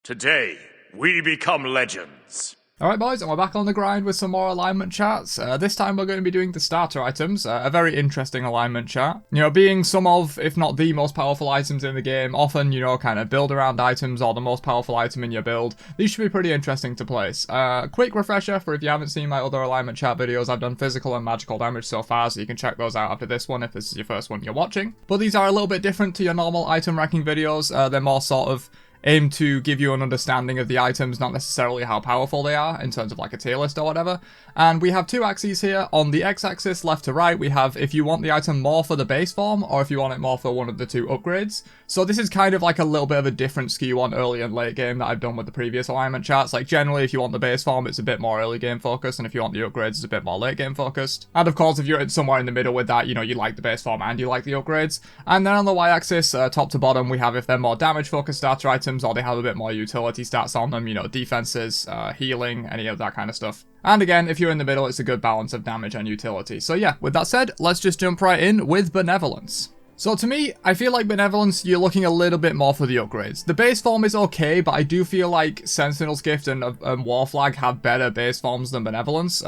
Today, we become legends. Alright boys, and we're back on the grind with some more alignment charts. This time we're going to be doing the starter items, a very interesting alignment chart. You know, being some of, if not the most powerful items in the game, often, you know, kind of build around items or the most powerful item in your build. These should be pretty interesting to place. Quick refresher for if you haven't seen my other alignment chart videos, I've done physical and magical damage so far, so you can check those out after this one if this is your first one you're watching. But these are a little bit different to your normal item ranking videos. They're more sort of aim to give you an understanding of the items, not necessarily how powerful they are in terms of like a tier list or whatever. And we have two axes here. On the x-axis, left to right, we have if you want the item more for the base form or if you want it more for one of the two upgrades. So this is kind of like a little bit of a different skew on early and late game that I've done with the previous alignment charts. Like generally, if you want the base form, it's a bit more early game focused, and if you want the upgrades, it's a bit more late game focused. And of course, if you're somewhere in the middle with that, you know, you like the base form and you like the upgrades. And then on the y-axis, top to bottom, we have if they're more damage focused starter items or they have a bit more utility stats on them, you know, defenses, healing, any of that kind of stuff. And again, if you're in the middle, it's a good balance of damage and utility. So yeah, with that said, let's just jump right in with Benevolence. So to me, I feel like Benevolence, you're looking a little bit more for the upgrades. The base form is okay, but I do feel like Sentinel's Gift and War Flag have better base forms than Benevolence.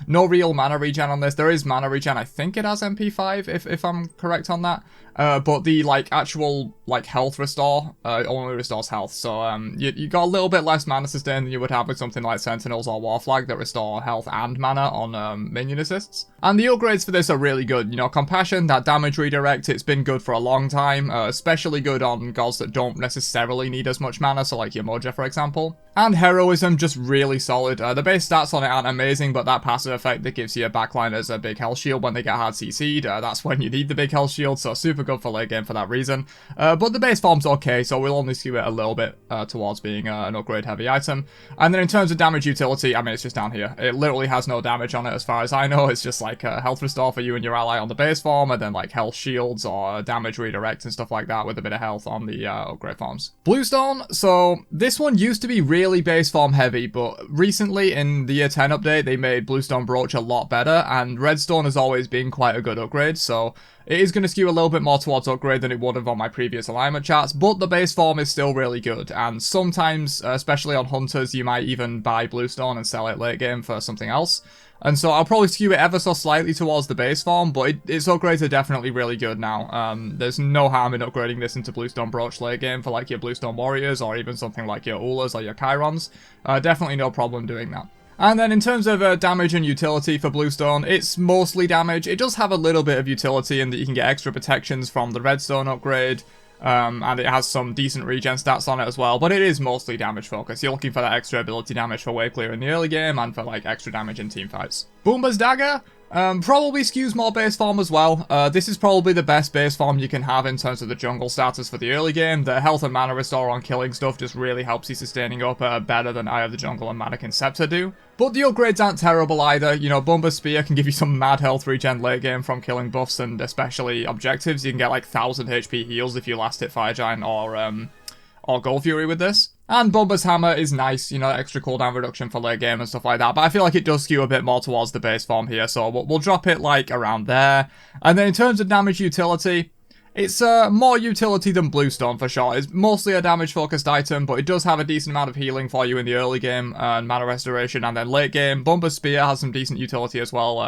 No real mana regen on this. There is mana regen, I think it has MP5, if I'm correct on that. But the, like, actual, like, health restore only restores health. So, you got a little bit less mana sustain than you would have with something like Sentinels or War Flag that restore health and mana on minion assists. And the upgrades for this are really good. You know, Compassion, that damage redirect, it's been good for a long time. Especially good on gods that don't necessarily need as much mana, so like your Moja, for example. And Heroism, just really solid. The base stats on it aren't amazing, but that passive effect that gives you a backline as a big health shield when they get hard CC'd, that's when you need the big health shield, so super good for late game for that reason. But the base form's okay, so we'll only skew it a little bit towards being an upgrade heavy item. And then in terms of damage utility, I mean, it's just down here. It literally has no damage on it as far as I know. It's just like a health restore for you and your ally on the base form, and then like health shields or damage redirect and stuff like that with a bit of health on the upgrade forms. Bluestone, so this one used to be really base form heavy, but recently in the year 10 update, they made Bluestone Brooch a lot better, and Redstone has always been quite a good upgrade, so it is going to skew a little bit more towards upgrade than it would have on my previous alignment charts, but the base form is still really good, and sometimes, especially on Hunters, you might even buy Bluestone and sell it late game for something else. And so I'll probably skew it ever so slightly towards the base form, but its upgrades are definitely really good now. There's no harm in upgrading this into Bluestone Brooch late game for like your Bluestone Warriors or even something like your Ulas or your Chirons. Definitely no problem doing that. And then in terms of damage and utility for Bluestone, it's mostly damage. It does have a little bit of utility in that you can get extra protections from the Redstone upgrade. And it has some decent regen stats on it as well, but it is mostly damage focused. You're looking for that extra ability damage for wave clear in the early game and for like extra damage in team fights. Bumba's Dagger probably skews more base form as well. This is probably the best base form you can have in terms of the jungle starters for the early game. The health and mana restore on killing stuff just really helps you sustaining up better than Eye of the Jungle and Manikin Scepter do. But the upgrades aren't terrible either. You know, Bumba's Spear can give you some mad health regen late game from killing buffs and especially objectives. You can get like 1000 HP heals if you last hit Fire Giant or Gold Fury with this. And Bumba's Hammer is nice, you know, extra cooldown reduction for late game and stuff like that, but I feel like it does skew a bit more towards the base form here, so we'll drop it like around there. And then in terms of damage utility, it's more utility than Bluestone for sure. It's mostly a damage-focused item, but it does have a decent amount of healing for you in the early game and mana restoration, and then late game, Bumba's Spear has some decent utility as well.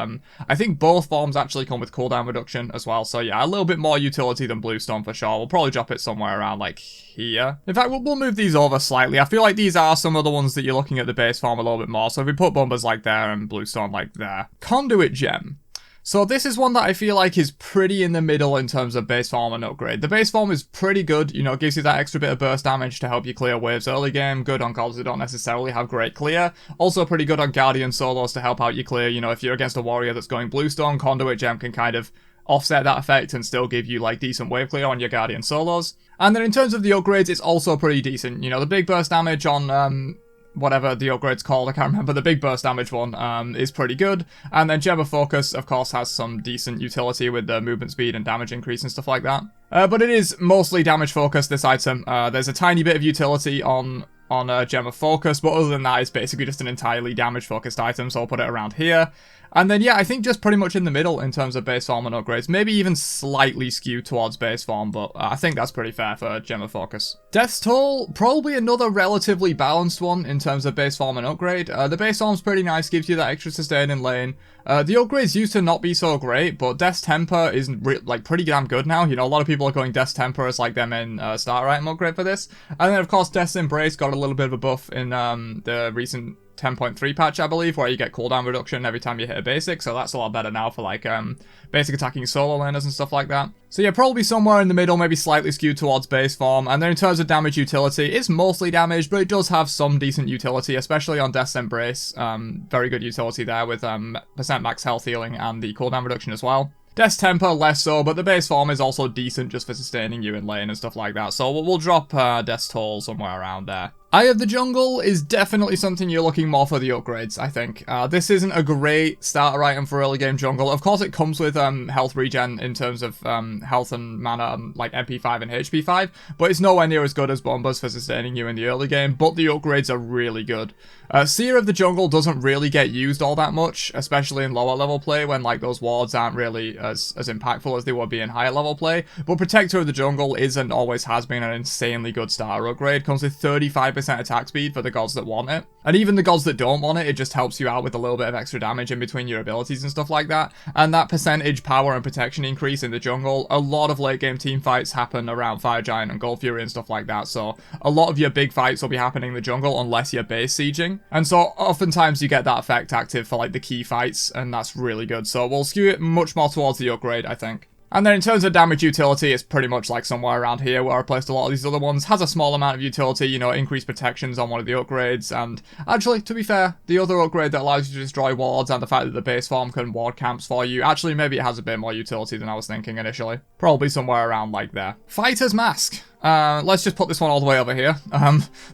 I think both forms actually come with cooldown reduction as well, so yeah, a little bit more utility than Bluestone for sure. We'll probably drop it somewhere around like here. In fact, we'll move these over slightly. I feel like these are some of the ones that you're looking at the base form a little bit more, so if we put Bumba's like there and Bluestone like there. Conduit Gem. So this is one that I feel like is pretty in the middle in terms of base form and upgrade. The base form is pretty good, you know, it gives you that extra bit of burst damage to help you clear waves early game. Good on gods that don't necessarily have great clear. Also pretty good on Guardian solos to help out you clear. You know, if you're against a warrior that's going Bluestone, Conduit Gem can kind of offset that effect and still give you like decent wave clear on your Guardian solos. And then in terms of the upgrades, it's also pretty decent. You know, the big burst damage on whatever the upgrade's called, I can't remember, the big burst damage one is pretty good. And then Gem of Focus, of course, has some decent utility with the movement speed and damage increase and stuff like that. But it is mostly damage focused, this item. There's a tiny bit of utility on on Gem of Focus, but other than that, it's basically just an entirely damage-focused item, so I'll put it around here. And then, yeah, I think just pretty much in the middle in terms of base form and upgrades. Maybe even slightly skewed towards base form, but I think that's pretty fair for Gem of Focus. Death's Toll, probably another relatively balanced one in terms of base form and upgrade. The base form's pretty nice, gives you that extra sustain in lane. The upgrades used to not be so great, but Death's Temper is like pretty damn good now. You know, a lot of people are going Death's Temper as like their main starter item upgrade for this. And then, of course, Death's Embrace got a little bit of a buff in the recent 10.3 patch, I believe, where you get cooldown reduction every time you hit a basic, so that's a lot better now for like basic attacking solo laners and stuff like that. So yeah, probably somewhere in the middle, maybe slightly skewed towards base form. And then in terms of damage utility, it's mostly damage, but it does have some decent utility, especially on Death's Embrace. Very good utility there with percent max health healing and the cooldown reduction as well. Death's Temper, less so, but the base form is also decent just for sustaining you in lane and stuff like that. So we'll drop Death's Toll somewhere around there. Eye of the Jungle is definitely something you're looking more for the upgrades, I think. This isn't a great starter item for early game jungle. Of course, it comes with health regen in terms of health and mana, like MP5 and HP5, but it's nowhere near as good as Bumba's for sustaining you in the early game, but the upgrades are really good. Seer of the Jungle doesn't really get used all that much, especially in lower level play when like those wards aren't really as impactful as they would be in higher level play, but Protector of the Jungle is and always has been an insanely good starter upgrade. Comes with 35% attack speed for the gods that want it. And even the gods that don't want it, it just helps you out with a little bit of extra damage in between your abilities and stuff like that. And that percentage power and protection increase in the jungle, a lot of late game team fights happen around Fire Giant and Gold Fury and stuff like that. So a lot of your big fights will be happening in the jungle unless you're base sieging. And so oftentimes you get that effect active for like the key fights, and that's really good. So we'll skew it much more towards the upgrade, I think. And then in terms of damage utility, it's pretty much like somewhere around here where I placed a lot of these other ones. Has a small amount of utility, you know, increased protections on one of the upgrades. And actually, to be fair, the other upgrade that allows you to destroy wards and the fact that the base form can ward camps for you, actually maybe it has a bit more utility than I was thinking initially. Probably somewhere around like there. Fighter's Mask. Let's just put this one all the way over here.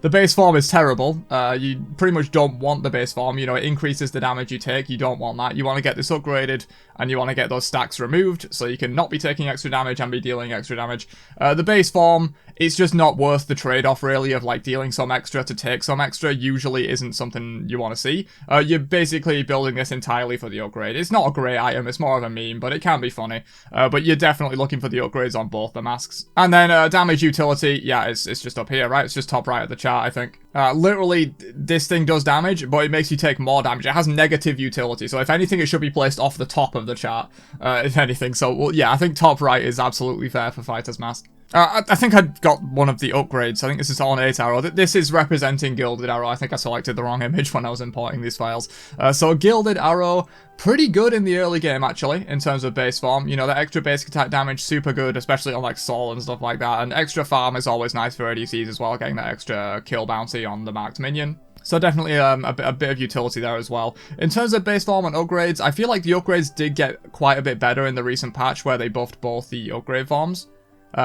The base form is terrible. You pretty much don't want the base form. You know, it increases the damage you take. You don't want that. You want to get this upgraded, and you want to get those stacks removed, so you can not be taking extra damage and be dealing extra damage. The base form, it's just not worth the trade-off, really, of, like, dealing some extra to take some extra. Usually isn't something you want to see. You're basically building this entirely for the upgrade. It's not a great item. It's more of a meme, but it can be funny. But you're definitely looking for the upgrades on both the masks. And then damage utility, yeah, it's just up here, right? It's just top right of the chart, I think. Literally, this thing does damage, but it makes you take more damage. It has negative utility, so if anything, it should be placed off the top of the chart, if anything. So, well, yeah, I think top right is absolutely fair for Fighter's Mask. I think I got one of the upgrades. I think this is Ornate Arrow. This is representing Gilded Arrow. I think I selected the wrong image when I was importing these files. So Gilded Arrow, pretty good in the early game, actually, in terms of base form. You know, the extra basic attack damage, super good, especially on, like, Soul and stuff like that. And extra farm is always nice for ADCs as well, getting that extra kill bounty on the marked minion. So definitely a bit of utility there as well. In terms of base form and upgrades, I feel like the upgrades did get quite a bit better in the recent patch where they buffed both the upgrade forms.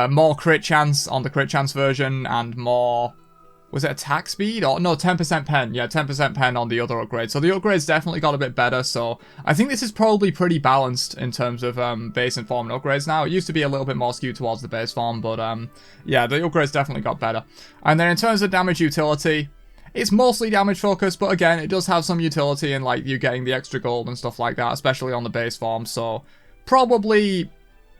More crit chance on the crit chance version, and more... Was it attack speed? Or no, 10% pen. Yeah, 10% pen on the other upgrade. So the upgrades definitely got a bit better. So I think this is probably pretty balanced in terms of base and form and upgrades now. It used to be a little bit more skewed towards the base form, but yeah, the upgrades definitely got better. And then in terms of damage utility, it's mostly damage focused, but again, it does have some utility in like you getting the extra gold and stuff like that, especially on the base form. So probably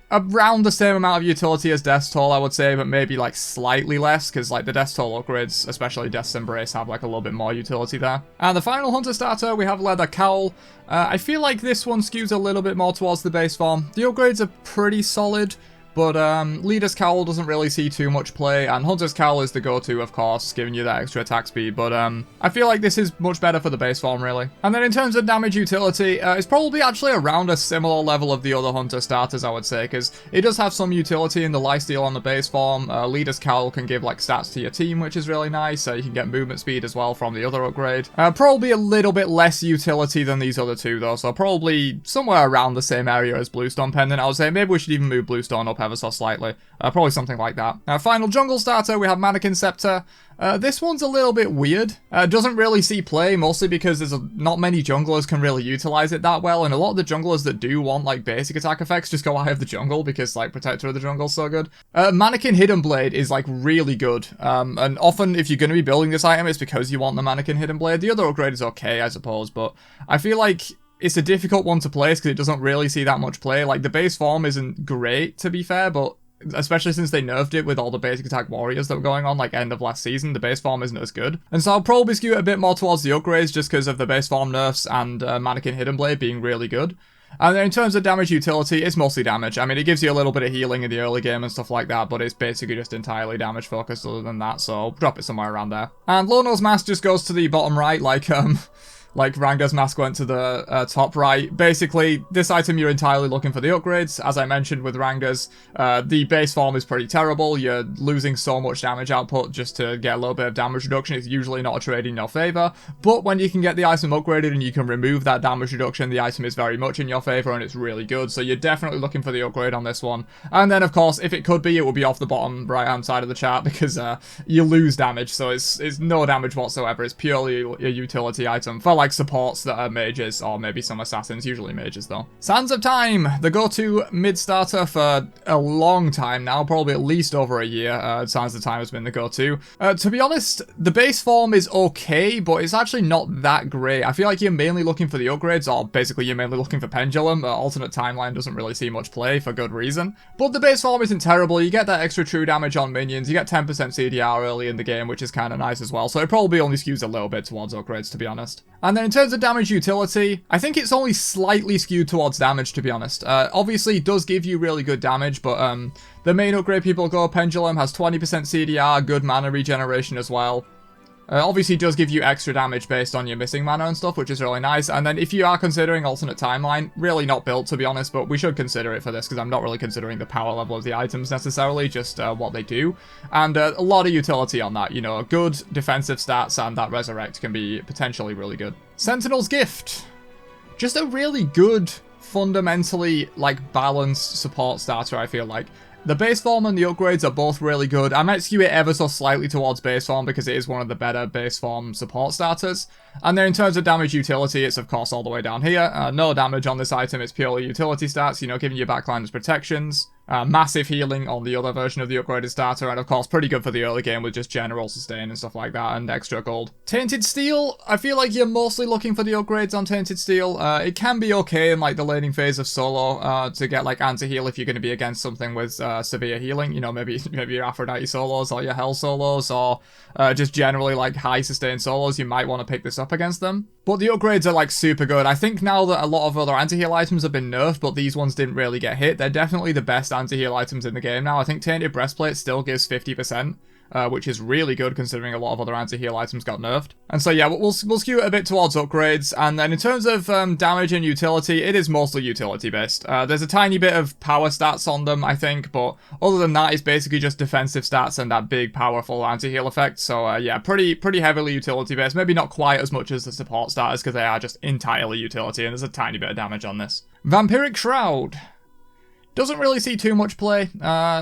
around the same amount of utility as Death's Toll, I would say, but maybe like slightly less, because like the Death's Toll upgrades, especially Death's Embrace, have like a little bit more utility there. And the final Hunter starter, we have Leather Cowl. I feel like this one skews a little bit more towards the base form. The upgrades are pretty solid, but Leader's Cowl doesn't really see too much play, and Hunter's Cowl is the go-to, of course, giving you that extra attack speed, but I feel like this is much better for the base form, really. And then in terms of damage utility, it's probably actually around a similar level of the other Hunter starters, I would say, because it does have some utility in the lifesteal on the base form. Leader's Cowl can give like stats to your team, which is really nice. You can get movement speed as well from the other upgrade. Probably a little bit less utility than these other two, though, so probably somewhere around the same area as Bluestone Pendant, I would say. Maybe we should even move Bluestone up ever so slightly. Probably something like that. Final jungle starter, we have Manikin Scepter. This one's a little bit weird. Doesn't really see play, mostly because there's not many junglers can really utilize it that well, and a lot of the junglers that do want like basic attack effects just go Eye of the Jungle because like Protector of the Jungle's so good. Manikin Hidden Blade is like really good, and often if you're going to be building this item, it's because you want the Manikin Hidden Blade. The other upgrade is okay, I suppose, but I feel like it's a difficult one to place because it doesn't really see that much play. Like, the base form isn't great, to be fair, but especially since they nerfed it with all the basic attack warriors that were going on, like, end of last season, the base form isn't as good. And so I'll probably skew it a bit more towards the upgrades just because of the base form nerfs and Manikin Hidden Blade being really good. And then in terms of damage utility, it's mostly damage. I mean, it gives you a little bit of healing in the early game and stuff like that, but it's basically just entirely damage focused other than that, so I'll drop it somewhere around there. And Lono's Mask just goes to the bottom right, like Ranga's Mask went to the top right. Basically, this item you're entirely looking for the upgrades. As I mentioned with Ranga's, the base form is pretty terrible. You're losing so much damage output just to get a little bit of damage reduction. It's usually not a trade in your favor. But when you can get the item upgraded and you can remove that damage reduction, the item is very much in your favor and it's really good. So you're definitely looking for the upgrade on this one. And then, of course, if it could be, it would be off the bottom right-hand side of the chart because you lose damage. So it's no damage whatsoever. It's purely a utility item for like supports that are mages, or maybe some assassins, usually mages though. Sands of Time, the go-to mid-starter for a long time now, probably at least over a year. Sands of Time has been the go-to. To be honest, the base form is okay, but it's actually not that great. I feel like you're mainly looking for the upgrades, or basically you're mainly looking for Pendulum. Alternate Timeline doesn't really see much play for good reason. But the base form isn't terrible. You get that extra true damage on minions, you get 10% CDR early in the game, which is kind of nice as well. So it probably only skews a little bit towards upgrades, to be honest. And then in terms of damage utility, I think it's only slightly skewed towards damage, to be honest. Obviously, it does give you really good damage, but the main upgrade people go, Pendulum, has 20% CDR, good mana regeneration as well. Obviously, it does give you extra damage based on your missing mana and stuff, which is really nice. And then if you are considering alternate timeline, really not built, to be honest, but we should consider it for this because I'm not really considering the power level of the items necessarily, just what they do. And a lot of utility on that, you know, good defensive stats, and that Resurrect can be potentially really good. Sentinel's Gift. Just a really good, fundamentally, like, balanced support starter, I feel like. The base form and the upgrades are both really good. I might skew it ever so slightly towards base form because it is one of the better base form support starters. And then in terms of damage utility, it's of course all the way down here. No damage on this item, it's purely utility stats, you know, giving you backliners protections. Massive healing on the other version of the upgraded starter, and of course pretty good for the early game with just general sustain and stuff like that, and extra gold. Tainted Steel, I feel like you're mostly looking for the upgrades on Tainted Steel. It can be okay in like the laning phase of solo to get like anti-heal if you're going to be against something with severe healing, you know, maybe your Aphrodite solos or your Hell solos, or just generally like high sustain solos, you might want to pick this up against them. But the upgrades are like super good. I think now that a lot of other anti-heal items have been nerfed, but these ones didn't really get hit, they're definitely the best anti-heal items in the game now. I think Tainted Breastplate still gives 50%, which is really good considering a lot of other anti-heal items got nerfed. And so yeah, we'll skew it a bit towards upgrades. And then in terms of damage and utility, it is mostly utility based. There's a tiny bit of power stats on them, I think, but other than that, it's basically just defensive stats and that big powerful anti-heal effect. So yeah, pretty heavily utility based. Maybe not quite as much as the support starters because they are just entirely utility, and there's a tiny bit of damage on this. Vampiric Shroud. Doesn't really see too much play,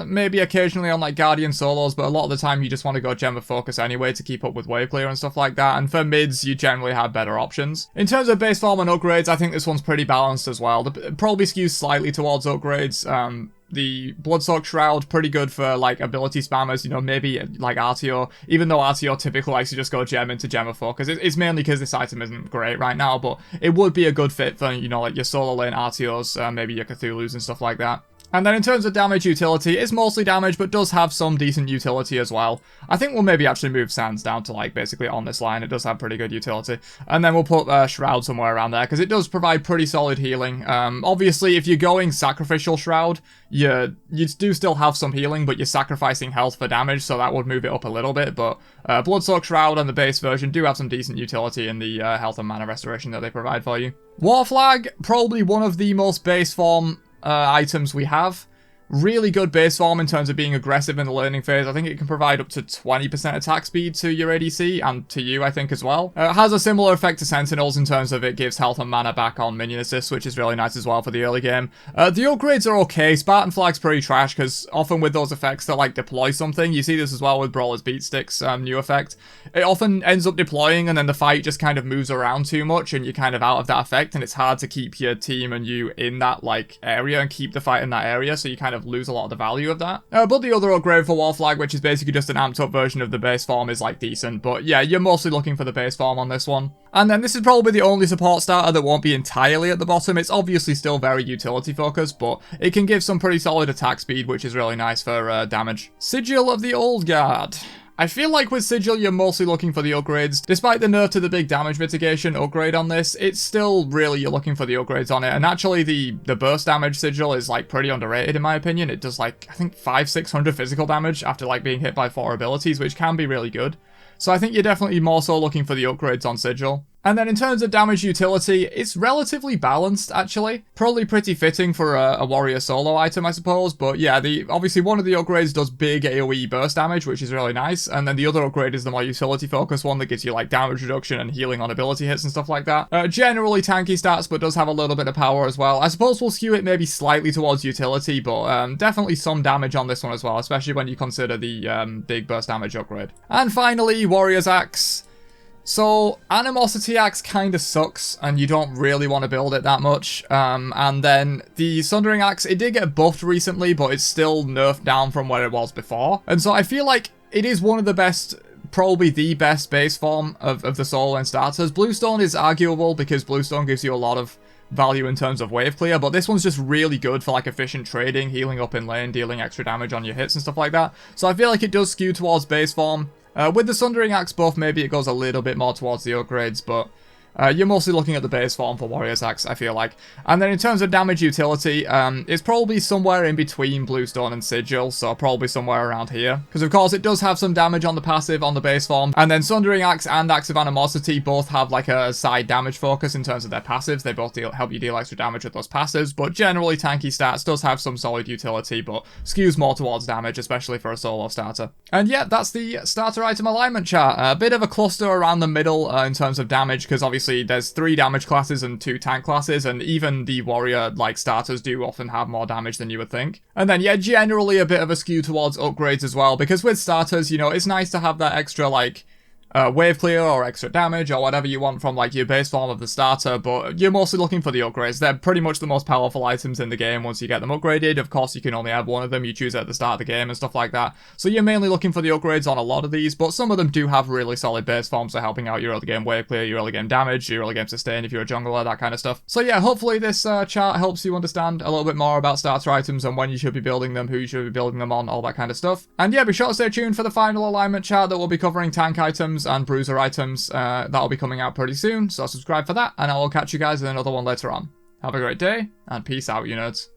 maybe occasionally on like Guardian solos, but a lot of the time you just want to go gem of focus anyway to keep up with wave clear and stuff like that, and for mids you generally have better options. In terms of base form and upgrades, I think this one's pretty balanced as well. Probably skews slightly towards upgrades. The Bloodsoaked Shroud, pretty good for like ability spammers, you know, maybe like Artio, even though Artio typically likes to just go gem into gem of focus. It's mainly because this item isn't great right now, but it would be a good fit for, you know, like your solo lane Artios, maybe your Cthulhu's and stuff like that. And then in terms of damage utility, it's mostly damage, but does have some decent utility as well. I think we'll maybe actually move Sands down to like basically on this line. It does have pretty good utility. And then we'll put Shroud somewhere around there, because it does provide pretty solid healing. Obviously, if you're going Sacrificial Shroud, you do still have some healing, but you're sacrificing health for damage, so that would move it up a little bit. But Bloodsoaked Shroud and the base version do have some decent utility in the health and mana restoration that they provide for you. War Flag, probably one of the most base form items we have. really good base form in terms of being aggressive in the learning phase. I think it can provide up to 20% attack speed to your ADC and to you, I think, as well. It has a similar effect to Sentinels in terms of it gives health and mana back on minion assists, which is really nice as well for the early game. The upgrades are okay. Spartan Flag's pretty trash because often with those effects that like deploy something, you see this as well with Brawler's Beatstick's new effect. It often ends up deploying and then the fight just kind of moves around too much and you're kind of out of that effect, and it's hard to keep your team and you in that like area and keep the fight in that area, so you kind of lose a lot of the value of that. But the other upgrade for War Flag, which is basically just an amped up version of the base form, is like decent. But yeah, you're mostly looking for the base form on this one. And then this is probably the only support starter that won't be entirely at the bottom. It's obviously still very utility focused, but it can give some pretty solid attack speed, which is really nice for damage. Sigil of the Old Guard. I feel like with Sigil, you're mostly looking for the upgrades. Despite the nerf to the big damage mitigation upgrade on this, it's still really you're looking for the upgrades on it. And actually, the burst damage Sigil is like pretty underrated in my opinion. It does like, I think 500-600 physical damage after like being hit by 4 abilities, which can be really good. So I think you're definitely more so looking for the upgrades on Sigil. And then in terms of damage utility, it's relatively balanced, actually. Probably pretty fitting for a warrior solo item, I suppose. But yeah, obviously one of the upgrades does big AoE burst damage, which is really nice. And then the other upgrade is the more utility-focused one that gives you like damage reduction and healing on ability hits and stuff like that. Generally tanky stats, but does have a little bit of power as well. I suppose we'll skew it maybe slightly towards utility, but definitely some damage on this one as well, especially when you consider the big burst damage upgrade. And finally, Warrior's Axe. So, Animosity Axe kind of sucks, and you don't really want to build it that much. And then the Sundering Axe, it did get buffed recently, but it's still nerfed down from where it was before. And so I feel like it is one of the best, probably the best base form of the solo lane starters. Bluestone is arguable because Bluestone gives you a lot of value in terms of wave clear, but this one's just really good for like efficient trading, healing up in lane, dealing extra damage on your hits and stuff like that. So I feel like it does skew towards base form. With the Sundering Axe buff, maybe it goes a little bit more towards the upgrades, but you're mostly looking at the base form for Warrior's Axe, I feel like. And then in terms of damage utility, it's probably somewhere in between Bluestone and Sigil, so probably somewhere around here. Because of course it does have some damage on the passive on the base form, and then Sundering Axe and Axe of Animosity both have like a side damage focus in terms of their passives. They both help you deal extra damage with those passives, but generally tanky stats, does have some solid utility, but skews more towards damage, especially for a solo starter. And yeah, that's the starter item alignment chart. A bit of a cluster around the middle in terms of damage, because obviously there's 3 damage classes and 2 tank classes, and even the warrior like starters do often have more damage than you would think. And then yeah, generally a bit of a skew towards upgrades as well, because with starters, you know, it's nice to have that extra like wave clear or extra damage or whatever you want from like your base form of the starter, but you're mostly looking for the upgrades. They're pretty much the most powerful items in the game once you get them upgraded. Of course, you can only have one of them. You choose it at the start of the game and stuff like that. So you're mainly looking for the upgrades on a lot of these, but some of them do have really solid base forms for helping out your early game wave clear, your early game damage, your early game sustain if you're a jungler, that kind of stuff. So yeah, hopefully this chart helps you understand a little bit more about starter items and when you should be building them, who you should be building them on, all that kind of stuff. And yeah, be sure to stay tuned for the final alignment chart that will be covering tank items and bruiser items. That'll be coming out pretty soon, so subscribe for that, and I will catch you guys in another one later on. Have a great day, and peace out, you nerds.